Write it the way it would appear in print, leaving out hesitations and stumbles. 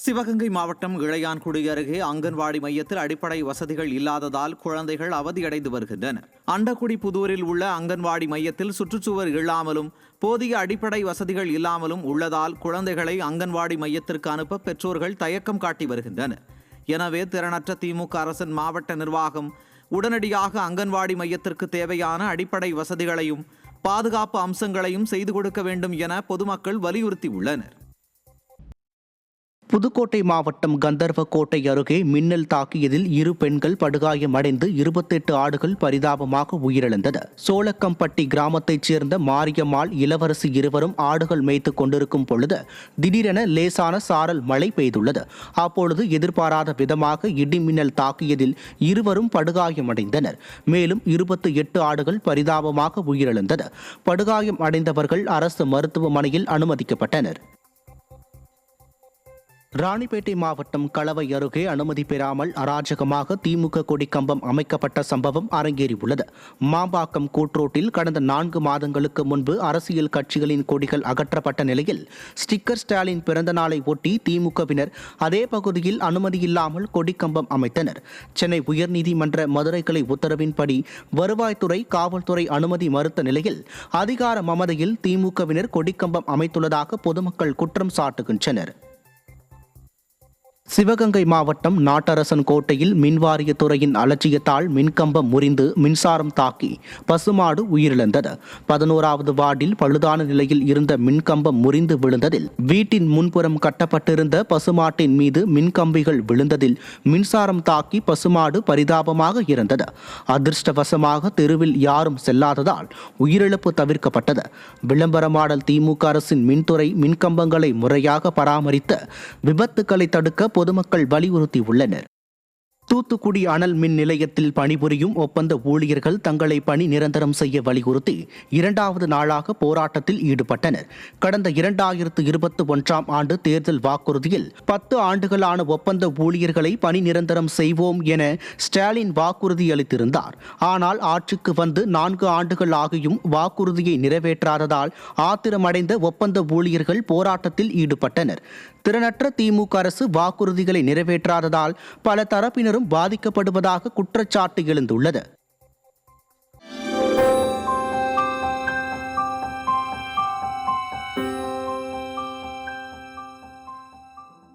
சிவகங்கை மாவட்டம் இளையான்குடி அருகே அங்கன்வாடி மையத்தில் அடிப்படை வசதிகள் இல்லாததால் குழந்தைகள் அவதியடைந்து வருகின்றனர். அண்டக்குடி புதூரில் உள்ள அங்கன்வாடி மையத்தில் சுற்றுச்சுவர் இல்லாமலும் போதிய அடிப்படை வசதிகள் இல்லாமலும் உள்ளதால் குழந்தைகளை அங்கன்வாடி மையத்திற்கு அனுப்ப பெற்றோர்கள் தயக்கம் காட்டி வருகின்றனர். எனவே திறனற்ற திமுக அரசின் மாவட்ட நிர்வாகம் உடனடியாக அங்கன்வாடி மையத்திற்கு தேவையான அடிப்படை வசதிகளையும் பாதுகாப்பு அம்சங்களையும் செய்து கொடுக்க வேண்டும் என பொதுமக்கள் வலியுறுத்தியுள்ளனர். புதுக்கோட்டை மாவட்டம் கந்தர்வக்கோட்டை அருகே மின்னல் தாக்கியதில் 2 பெண்கள் படுகாயமடைந்து 28 ஆடுகள் பரிதாபமாக உயிரிழந்தது. சோளக்கம்பட்டி கிராமத்தைச் சேர்ந்த மாரியம்மாள், இளவரசி இருவரும் ஆடுகள் மேய்த்துக் கொண்டிருக்கும் பொழுது திடீரென லேசான சாரல் மழை பெய்துள்ளது. அப்பொழுது எதிர்பாராத விதமாக இடி மின்னல் தாக்கியதில் இருவரும் படுகாயமடைந்தனர். மேலும் 28 ஆடுகள் பரிதாபமாக உயிரிழந்தது. படுகாயம் அடைந்தவர்கள் அரசு மருத்துவமனையில் அனுமதிக்கப்பட்டனர். ராணிப்பேட்டை மாவட்டம் களவை அருகே அனுமதி பெறாமல் அராஜகமாக திமுக கொடி கம்பம் அமைக்கப்பட்ட சம்பவம் அரங்கேறியுள்ளது. மாம்பாக்கம் கூட்ரோட்டில் கடந்த 4 மாதங்களுக்கு முன்பு அரசியல் கட்சிகளின் கொடிகள் அகற்றப்பட்ட நிலையில் ஸ்டிக்கர் ஸ்டாலின் பிறந்த நாளை ஒட்டி திமுகவினர் அதே பகுதியில் அனுமதியில்லாமல் கொடிக்கம்பம் அமைத்தனர். சென்னை உயர்நீதிமன்ற மதுரை கிளை உத்தரவின்படி வருவாய்த்துறை, காவல்துறை அனுமதி மறுத்த நிலையில் அதிகார மமதையில் திமுகவினர் கொடிக்கம்பம் அமைத்துள்ளதாக பொதுமக்கள் குற்றம் சாட்டுகின்றனர். சிவகங்கை மாவட்டம் நாட்டரசன் கோட்டையில் மின்வாரியத்துறையின் அலட்சியத்தால் மின்கம்பம் முறிந்து மின்சாரம் தாக்கி பசுமாடு உயிரிழந்தது. 11வது வார்டில் பழுதான நிலையில் இருந்த மின்கம்பம் முறிந்து விழுந்ததில் வீட்டின் முன்புறம் கட்டப்பட்டிருந்த பசுமாட்டின் மீது மின்கம்பிகள் விழுந்ததில் மின்சாரம் தாக்கி பசுமாடு பரிதாபமாக இறந்தது. அதிர்ஷ்டவசமாக தெருவில் யாரும் செல்லாததால் உயிரிழப்பு தவிர்க்கப்பட்டது. விளம்பரமாடல் திமுக அரசின் மின்துறை மின்கம்பங்களை முறையாக பராமரித்து விபத்துக்களை தடுக்க பொதுமக்கள் வலியுறுத்தியுள்ளனர். தூத்துக்குடி அனல் மின் நிலையத்தில் பணிபுரியும் ஒப்பந்த ஊழியர்கள் தங்களை பணி நிரந்தரம் செய்ய வலியுறுத்தி 2வது நாளாக போராட்டத்தில் ஈடுபட்டனர். கடந்த 2021ஆம் ஆண்டு தேர்தல் வாக்குறுதியில் 10 ஆண்டுகளான ஒப்பந்த ஊழியர்களை பணி நிரந்தரம் செய்வோம் என ஸ்டாலின் வாக்குறுதி அளித்திருந்தார். ஆனால் ஆட்சிக்கு வந்து 4 ஆண்டுகள் ஆகியும் வாக்குறுதியை நிறைவேற்றாததால் ஆத்திரமடைந்த ஒப்பந்த ஊழியர்கள் போராட்டத்தில் ஈடுபட்டனர். திறனற்ற திமுக அரசு வாக்குறுதிகளை நிறைவேற்றாததால் பல தரப்பினரும் பாதிக்கப்படுவதாக குற்றச்சாட்டு எழுந்துள்ளது.